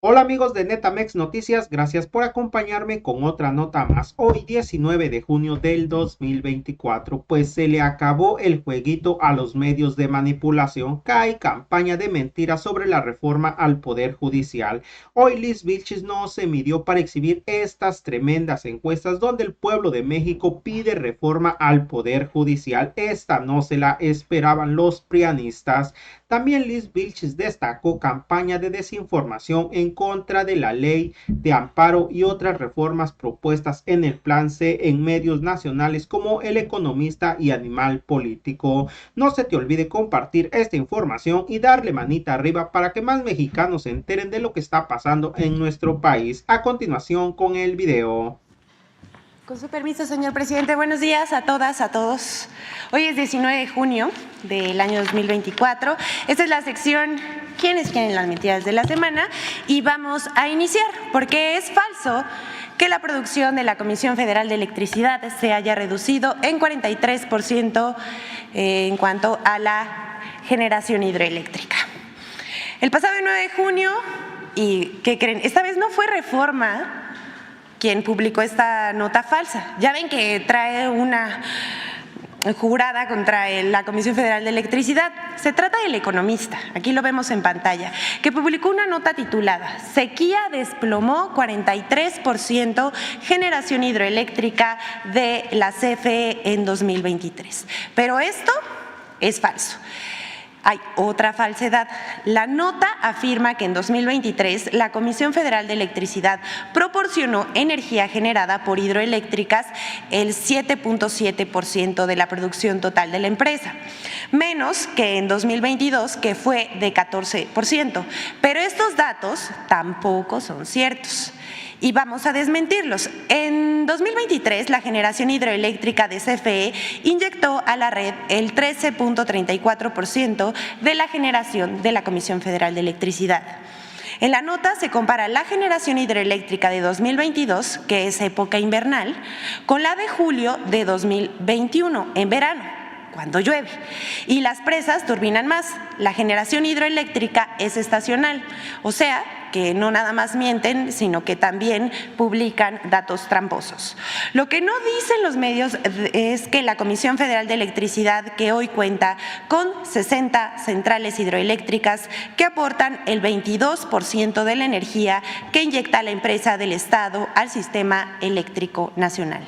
Hola amigos de Netamex Noticias, gracias por acompañarme con otra nota más. Hoy 19 de junio del 2024, pues se le acabó el jueguito a los medios de manipulación. Cae campaña de mentiras sobre la reforma al Poder Judicial. Hoy Liz Vilchis no se midió para exhibir estas tremendas encuestas donde el pueblo de México pide reforma al Poder Judicial. Esta no se la esperaban los prianistas. También Liz Vilchis destacó campaña de desinformación en contra de la ley de amparo y otras reformas propuestas en el plan C en medios nacionales como El Economista y Animal Político. No se te olvide compartir esta información y darle manita arriba para que más mexicanos se enteren de lo que está pasando en nuestro país. A continuación con el video. Con su permiso, señor presidente, buenos días a todas, a todos. Hoy es 19 de junio del año 2024. Esta es la sección ¿Quiénes quieren las mentiras de la semana? Y vamos a iniciar, porque es falso que la producción de la Comisión Federal de Electricidad se haya reducido en 43% en cuanto a la generación hidroeléctrica. El pasado 9 de junio, ¿y qué creen? Esta vez no fue Reforma quien publicó esta nota falsa. Ya ven que trae una jurada contra la Comisión Federal de Electricidad. Se trata del Economista, aquí lo vemos en pantalla, que publicó una nota titulada Sequía desplomó 43% generación hidroeléctrica de la CFE en 2023. Pero esto es falso. Hay otra falsedad. La nota afirma que en 2023 la Comisión Federal de Electricidad proporcionó energía generada por hidroeléctricas el 7.7% de la producción total de la empresa, menos que en 2022, que fue de 14%. Pero estos datos tampoco son ciertos. Y vamos a desmentirlos. En 2023, la generación hidroeléctrica de CFE inyectó a la red el 13.34% de la generación de la Comisión Federal de Electricidad. En la nota se compara la generación hidroeléctrica de 2022, que es época invernal, con la de julio de 2021, en verano, cuando llueve. Y las presas turbinan más. La generación hidroeléctrica es estacional, o sea, que no nada más mienten, sino que también publican datos tramposos. Lo que no dicen los medios es que la Comisión Federal de Electricidad, que hoy cuenta con 60 centrales hidroeléctricas que aportan el 22% de la energía que inyecta la empresa del Estado al sistema eléctrico nacional.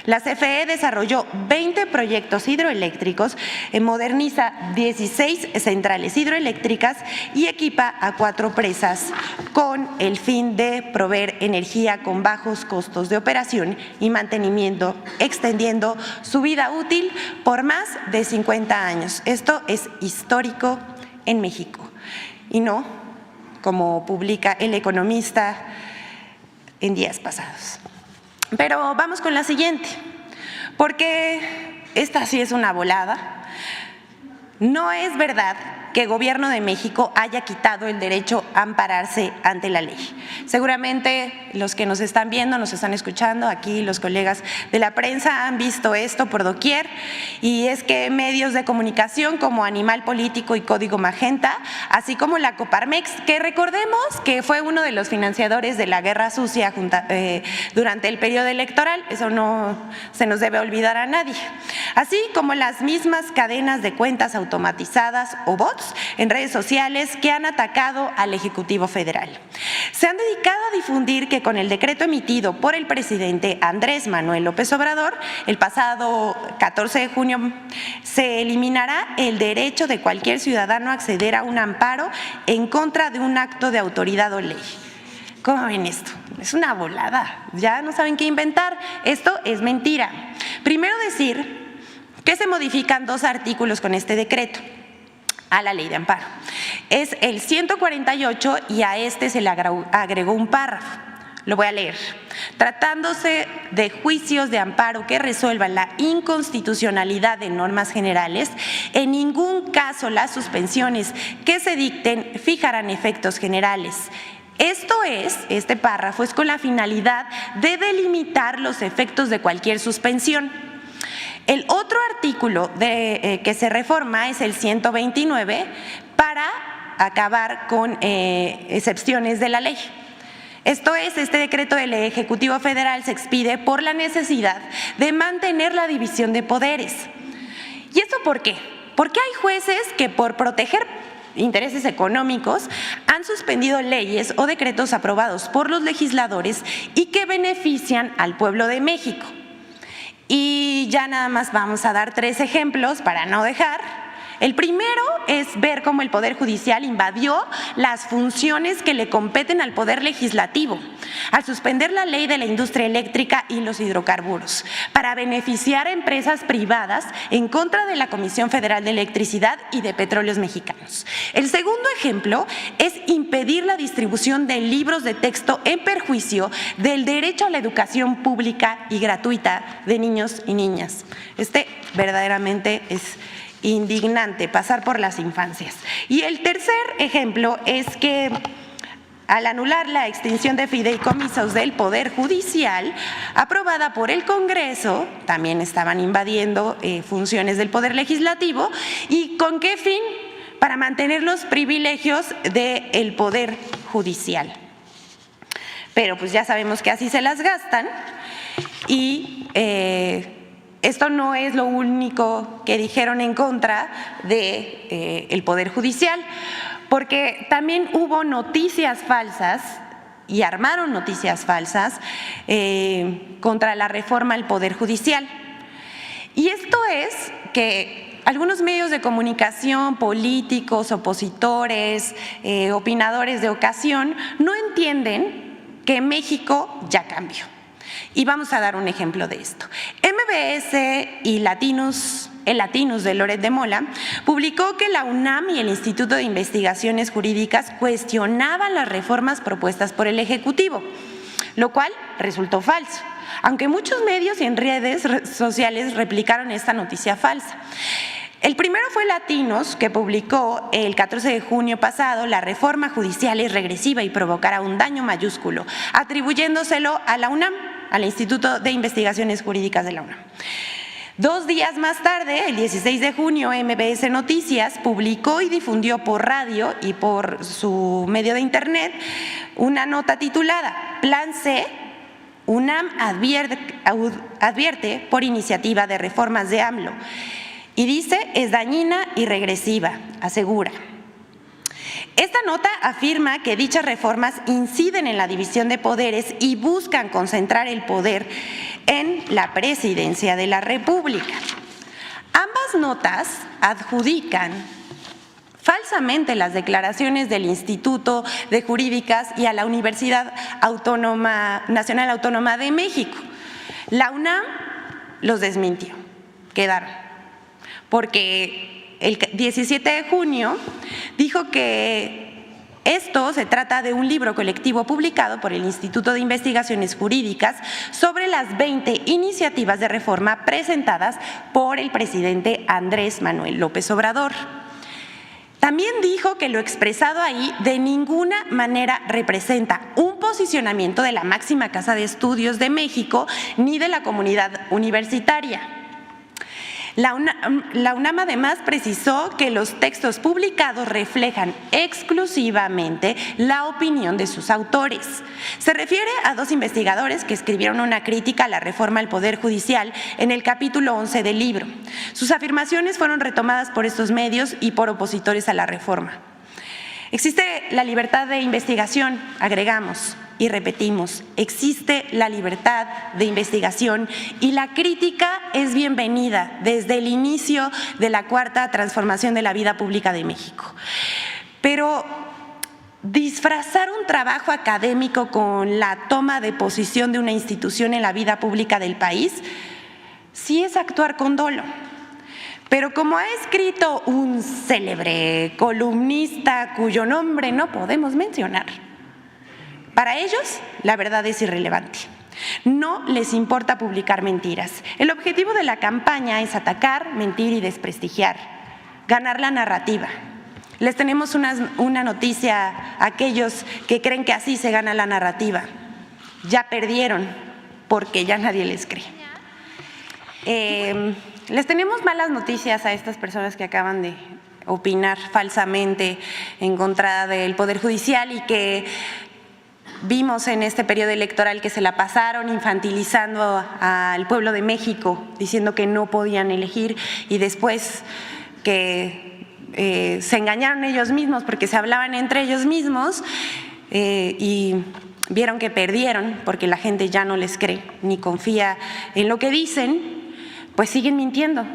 La CFE desarrolló 20 proyectos hidroeléctricos, moderniza 16 centrales hidroeléctricas y equipa a 4 presas con el fin de proveer energía con bajos costos de operación y mantenimiento, extendiendo su vida útil por más de 50 años. Esto es histórico en México y no como publica El Economista en días pasados. Pero vamos con la siguiente, porque esta sí es una volada. No es verdad que el Gobierno de México haya quitado el derecho a ampararse ante la ley. Seguramente los que nos están viendo, nos están escuchando, aquí los colegas de la prensa han visto esto por doquier, y es que medios de comunicación como Animal Político y Código Magenta, así como la Coparmex, que recordemos que fue uno de los financiadores de la guerra sucia durante el periodo electoral, eso no se nos debe olvidar a nadie, así como las mismas cadenas de cuentas automatizadas o bots en redes sociales que han atacado al Ejecutivo Federal. Se han dedicado a difundir que con el decreto emitido por el presidente Andrés Manuel López Obrador el pasado 14 de junio se eliminará el derecho de cualquier ciudadano a acceder a un amparo en contra de un acto de autoridad o ley. ¿Cómo ven esto? Es una volada, ya no saben qué inventar. Esto es mentira. Primero decir que se modifican 2 artículos con este decreto a la ley de amparo. Es el 148 y a este se le agregó un párrafo. Lo voy a leer. Tratándose de juicios de amparo que resuelvan la inconstitucionalidad de normas generales, en ningún caso las suspensiones que se dicten fijarán efectos generales. Esto es, este párrafo es con la finalidad de delimitar los efectos de cualquier suspensión. El otro artículo que se reforma es el 129 para acabar con excepciones de la ley. Esto es, este decreto del Ejecutivo Federal se expide por la necesidad de mantener la división de poderes. ¿Y esto por qué? Porque hay jueces que por proteger intereses económicos han suspendido leyes o decretos aprobados por los legisladores y que benefician al pueblo de México. Y ya nada más vamos a dar 3 ejemplos para no dejar. El primero es ver cómo el Poder Judicial invadió las funciones que le competen al Poder Legislativo al suspender la ley de la industria eléctrica y los hidrocarburos para beneficiar a empresas privadas en contra de la Comisión Federal de Electricidad y de Petróleos Mexicanos. El segundo ejemplo es impedir la distribución de libros de texto en perjuicio del derecho a la educación pública y gratuita de niños y niñas. Verdaderamente es indignante pasar por las infancias. Y el tercer ejemplo es que al anular la extinción de fideicomisos del Poder Judicial, aprobada por el Congreso, también estaban invadiendo funciones del Poder Legislativo. ¿Y con qué fin? Para mantener los privilegios del Poder Judicial. Pero pues ya sabemos que así se las gastan y esto no es lo único que dijeron en contra del Poder Judicial, porque también hubo noticias falsas y armaron noticias falsas contra la reforma al Poder Judicial. Y esto es que algunos medios de comunicación, políticos, opositores, opinadores de ocasión, no entienden que México ya cambió. Y vamos a dar un ejemplo de esto. MBS y el Latinus de Loret de Mola publicó que la UNAM y el Instituto de Investigaciones Jurídicas cuestionaban las reformas propuestas por el Ejecutivo, lo cual resultó falso, aunque muchos medios y en redes sociales replicaron esta noticia falsa. El primero fue Latinos, que publicó el 14 de junio pasado: la reforma judicial es regresiva y provocará un daño mayúsculo, atribuyéndoselo a la UNAM, al Instituto de Investigaciones Jurídicas de la UNAM. 2 días más tarde, el 16 de junio, MBS Noticias publicó y difundió por radio y por su medio de internet una nota titulada Plan C, UNAM advierte por iniciativa de reformas de AMLO. Y dice, es dañina y regresiva, asegura. Esta nota afirma que dichas reformas inciden en la división de poderes y buscan concentrar el poder en la presidencia de la República. Ambas notas adjudican falsamente las declaraciones del Instituto de Jurídicas y a la Universidad Nacional Autónoma de México. La UNAM los desmintió, quedaron. Porque el 17 de junio dijo que esto se trata de un libro colectivo publicado por el Instituto de Investigaciones Jurídicas sobre las 20 iniciativas de reforma presentadas por el presidente Andrés Manuel López Obrador. También dijo que lo expresado ahí de ninguna manera representa un posicionamiento de la máxima casa de estudios de México ni de la comunidad universitaria. La UNAM además precisó que los textos publicados reflejan exclusivamente la opinión de sus autores. Se refiere a 2 investigadores que escribieron una crítica a la reforma al Poder Judicial en el capítulo 11 del libro. Sus afirmaciones fueron retomadas por estos medios y por opositores a la reforma. Existe la libertad de investigación, agregamos y repetimos, existe la libertad de investigación y la crítica es bienvenida desde el inicio de la 4ª transformación de la vida pública de México. Pero disfrazar un trabajo académico con la toma de posición de una institución en la vida pública del país sí es actuar con dolo. Pero como ha escrito un célebre columnista cuyo nombre no podemos mencionar, para ellos la verdad es irrelevante. No les importa publicar mentiras. El objetivo de la campaña es atacar, mentir y desprestigiar, ganar la narrativa. Les tenemos una noticia a aquellos que creen que así se gana la narrativa. Ya perdieron porque ya nadie les cree. Les tenemos malas noticias a estas personas que acaban de opinar falsamente en contra del Poder Judicial y que vimos en este periodo electoral que se la pasaron infantilizando al pueblo de México, diciendo que no podían elegir y después que se engañaron ellos mismos porque se hablaban entre ellos mismos y vieron que perdieron porque la gente ya no les cree ni confía en lo que dicen, pues siguen mintiendo,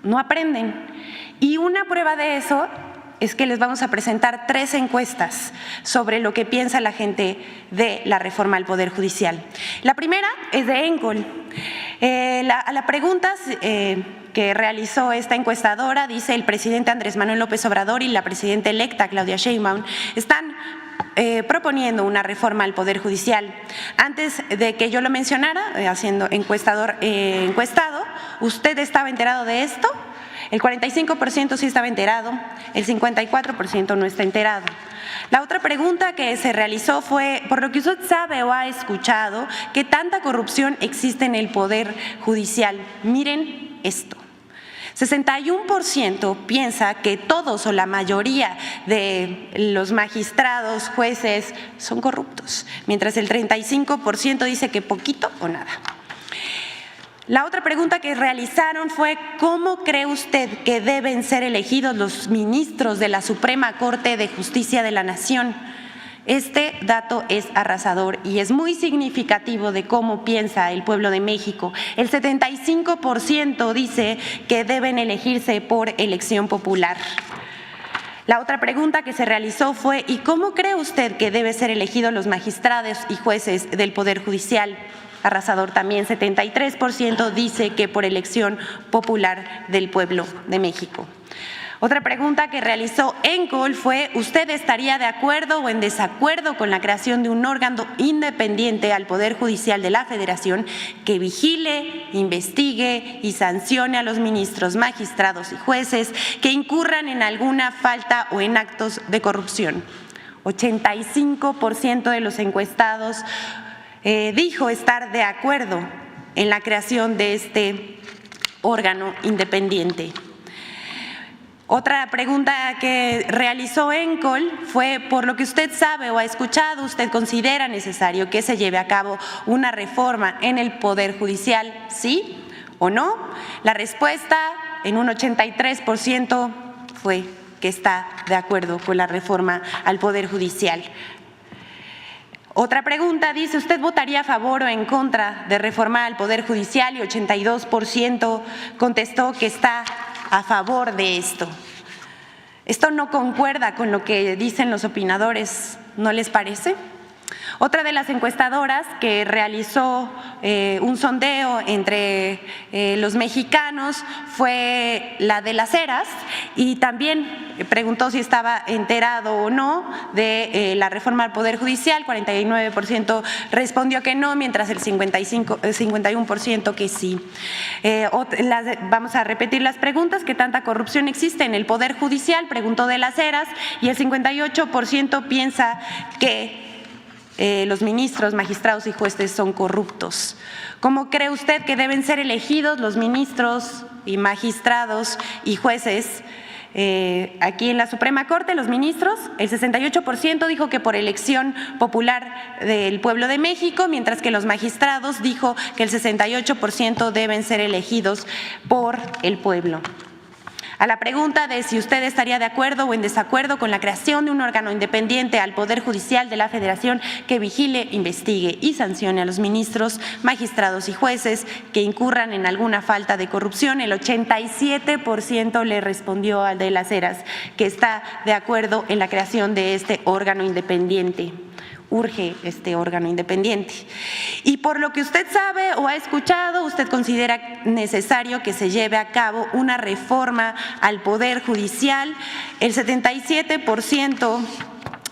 no aprenden. Y una prueba de eso es que les vamos a presentar 3 encuestas sobre lo que piensa la gente de la reforma al Poder Judicial. La primera es de ENCOL. A la pregunta que realizó esta encuestadora dice: el presidente Andrés Manuel López Obrador y la presidenta electa Claudia Sheinbaum están proponiendo una reforma al Poder Judicial. Antes de que yo lo mencionara, haciendo encuestado, ¿usted estaba enterado de esto? El 45% sí estaba enterado, el 54% no está enterado. La otra pregunta que se realizó fue: por lo que usted sabe o ha escuchado, ¿qué tanta corrupción existe en el Poder Judicial? Miren esto. 61% piensa que todos o la mayoría de los magistrados, jueces, son corruptos, mientras el 35% dice que poquito o nada. La otra pregunta que realizaron fue: ¿cómo cree usted que deben ser elegidos los ministros de la Suprema Corte de Justicia de la Nación? Este dato es arrasador y es muy significativo de cómo piensa el pueblo de México. El 75% dice que deben elegirse por elección popular. La otra pregunta que se realizó fue: ¿y cómo cree usted que deben ser elegidos los magistrados y jueces del Poder Judicial? Arrasador también, 73% dice que por elección popular del pueblo de México. Otra pregunta que realizó ENCOL fue: ¿usted estaría de acuerdo o en desacuerdo con la creación de un órgano independiente al Poder Judicial de la Federación que vigile, investigue y sancione a los ministros, magistrados y jueces que incurran en alguna falta o en actos de corrupción? 85% de los encuestados dijo estar de acuerdo en la creación de este órgano independiente. Otra pregunta que realizó ENCOL fue: por lo que usted sabe o ha escuchado, ¿usted considera necesario que se lleve a cabo una reforma en el Poder Judicial? ¿Sí o no? La respuesta en un 83% fue que está de acuerdo con la reforma al Poder Judicial. Otra pregunta dice: ¿usted votaría a favor o en contra de reformar al Poder Judicial? Y 82% contestó que está a favor de esto. Esto no concuerda con lo que dicen los opinadores, ¿no les parece? Otra de las encuestadoras que realizó un sondeo entre los mexicanos fue la de Las Heras y también preguntó si estaba enterado o no de la reforma al Poder Judicial. 49% respondió que no, mientras el 51% que sí. Vamos a repetir las preguntas. ¿Qué tanta corrupción existe en el Poder Judicial? Preguntó de Las Heras y el 58% piensa que los ministros, magistrados y jueces son corruptos. ¿Cómo cree usted que deben ser elegidos los ministros y magistrados y jueces aquí en la Suprema Corte, los ministros? El 68% dijo que por elección popular del pueblo de México, mientras que los magistrados dijo que el 68% deben ser elegidos por el pueblo. A la pregunta de si usted estaría de acuerdo o en desacuerdo con la creación de un órgano independiente al Poder Judicial de la Federación que vigile, investigue y sancione a los ministros, magistrados y jueces que incurran en alguna falta de corrupción, el 87% le respondió al de Las Heras que está de acuerdo en la creación de este órgano independiente. Urge este órgano independiente. Y por lo que usted sabe o ha escuchado, ¿usted considera necesario que se lleve a cabo una reforma al Poder Judicial? El 77%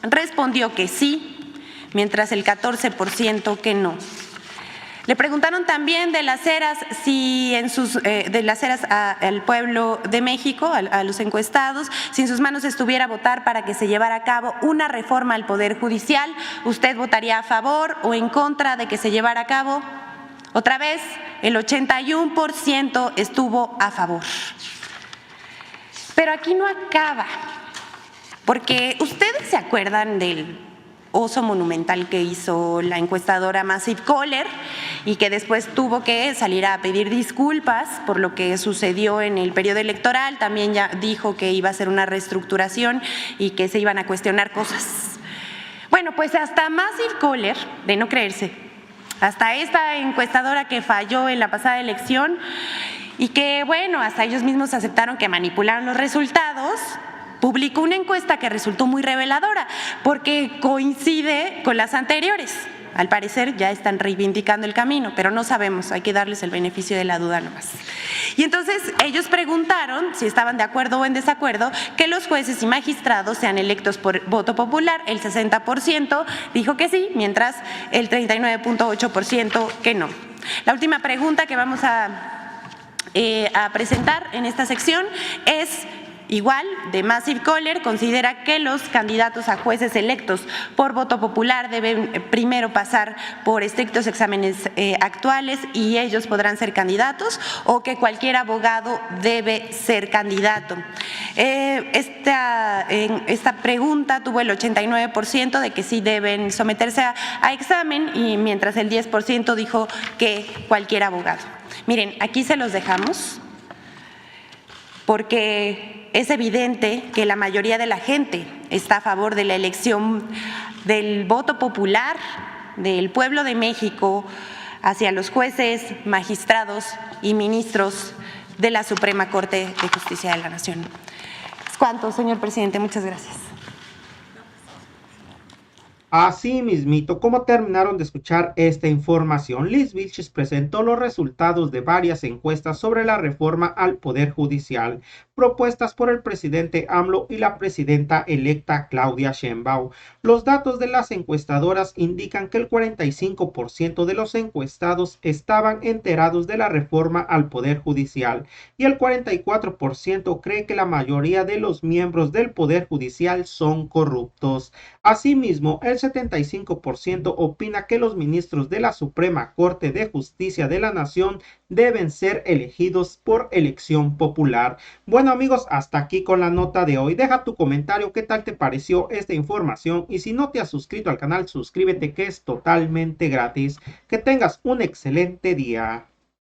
respondió que sí, mientras el 14% que no. Le preguntaron también de Las Heras si de Las Heras al pueblo de México, a los encuestados, si en sus manos estuviera votar para que se llevara a cabo una reforma al Poder Judicial. ¿Usted votaría a favor o en contra de que se llevara a cabo? Otra vez, el 81% estuvo a favor. Pero aquí no acaba, porque ustedes se acuerdan del oso monumental que hizo la encuestadora Massive Caller y que después tuvo que salir a pedir disculpas por lo que sucedió en el periodo electoral. También ya dijo que iba a hacer una reestructuración y que se iban a cuestionar cosas. Bueno, pues hasta Massive Caller, de no creerse, hasta esta encuestadora que falló en la pasada elección y que, bueno, hasta ellos mismos aceptaron que manipularon los resultados, publicó una encuesta que resultó muy reveladora porque coincide con las anteriores. Al parecer ya están reivindicando el camino, pero no sabemos, hay que darles el beneficio de la duda nomás. Y entonces ellos preguntaron si estaban de acuerdo o en desacuerdo que los jueces y magistrados sean electos por voto popular. El 60% dijo que sí, mientras el 39.8% que no. La última pregunta que vamos a presentar en esta sección es igual, de Massive Caller, considera que los candidatos a jueces electos por voto popular deben primero pasar por estrictos exámenes actuales y ellos podrán ser candidatos, o que cualquier abogado debe ser candidato. Esta pregunta tuvo el 89% de que sí deben someterse a examen, y mientras el 10% dijo que cualquier abogado. Miren, aquí se los dejamos porque es evidente que la mayoría de la gente está a favor de la elección del voto popular del pueblo de México hacia los jueces, magistrados y ministros de la Suprema Corte de Justicia de la Nación. Es cuanto, señor presidente. Muchas gracias. Así mismito, como terminaron de escuchar esta información, Liz Vilches presentó los resultados de varias encuestas sobre la reforma al Poder Judicial, propuestas por el presidente AMLO y la presidenta electa Claudia Sheinbaum. Los datos de las encuestadoras indican que el 45% de los encuestados estaban enterados de la reforma al Poder Judicial y el 44% cree que la mayoría de los miembros del Poder Judicial son corruptos. Asimismo, el 75% opina que los ministros de la Suprema Corte de Justicia de la Nación deben ser elegidos por elección popular. Bueno amigos, hasta aquí con la nota de hoy. Deja tu comentario, qué tal te pareció esta información, y si no te has suscrito al canal, suscríbete, que es totalmente gratis. Que tengas un excelente día.